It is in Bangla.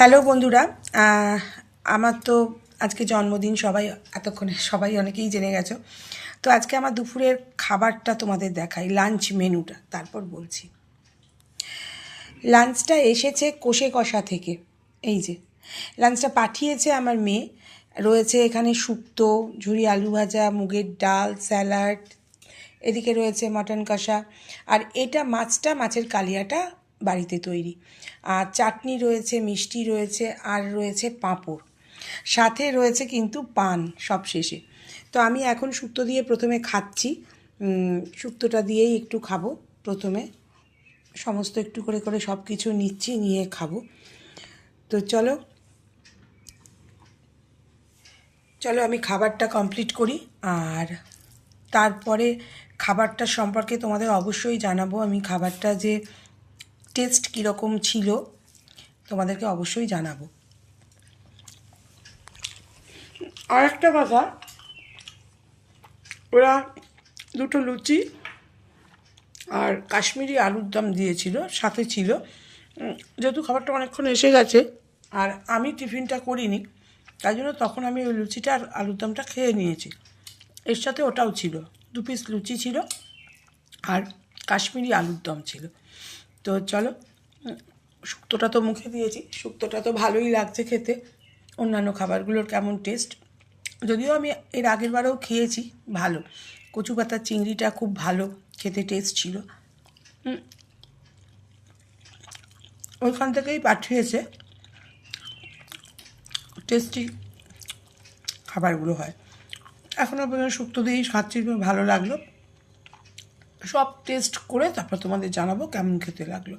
হ্যালো বন্ধুরা, আমার তো আজকে জন্মদিন। এতক্ষণে সবাই অনেকেই জেনে গেছো। তো আজকে আমার দুপুরের খাবারটা তোমাদের দেখাই, লাঞ্চ মেনুটা, তারপর বলছি। লাঞ্চটা এসেছে কোষে কষা থেকে। এই যে লাঞ্চটা পাঠিয়েছে আমার মেয়ে। রয়েছে এখানে শুক্তো, ঝুরি আলু ভাজা, মুগের ডাল, স্যালাড, এদিকে রয়েছে মাটন কষা, আর এটা মাছের কালিয়াটা বাড়িতে তৈরি, আর চাটনি রয়েছে, মিষ্টি রয়েছে, আর রয়েছে পাঁপড়, সাথে রয়েছে কিন্তু পান সব শেষে। তো আমি এখন শুক্তো দিয়ে প্রথমে খাচ্ছি। শুক্তোটা দিয়েই একটু খাবো প্রথমে, সমস্ত একটু করে করে সব কিছু নিচ্ছি, নিয়ে খাবো। তো চলো আমি খাবারটা কমপ্লিট করি, আর তারপরে খাবারটা সম্পর্কে তোমাদের অবশ্যই জানাবো। আমি খাবারটা যে টেস্ট কীরকম ছিল তোমাদেরকে অবশ্যই জানাবো। আর একটা কথা, ওরা দুটো লুচি আর কাশ্মীরি আলুর দম দিয়েছিল, সাথে ছিল। যেহেতু খাবারটা অনেকক্ষণ এসে গেছে আর আমি টিফিনটা করিনি, তাই জন্য তখন আমি ওই লুচিটা আর আলুর দমটা খেয়ে নিয়েছি। এর সাথে ওটাও ছিল, 2 পিস লুচি ছিল আর কাশ্মীরি আলুর দম ছিল। তো চলো, শুক্তোটা তো মুখে দিয়েছি, শুক্তোটা তো ভালোই লাগছে খেতে। অন্যান্য খাবারগুলোর কেমন টেস্ট, যদিও আমি এর আগের বারেও খেয়েছি, ভালো। কচু পাতার চিংড়িটা খুব ভালো খেতে, টেস্ট ছিল। ওইখান থেকেই পাঠিয়েছে, টেস্টি খাবারগুলো হয়। এখনও পর্যন্ত শুক্তো দিয়েই খাচ্ছি, ভালো লাগলো। সব টেস্ট করে তারপর তোমাদের জানাবো কেমন খেতে লাগলো।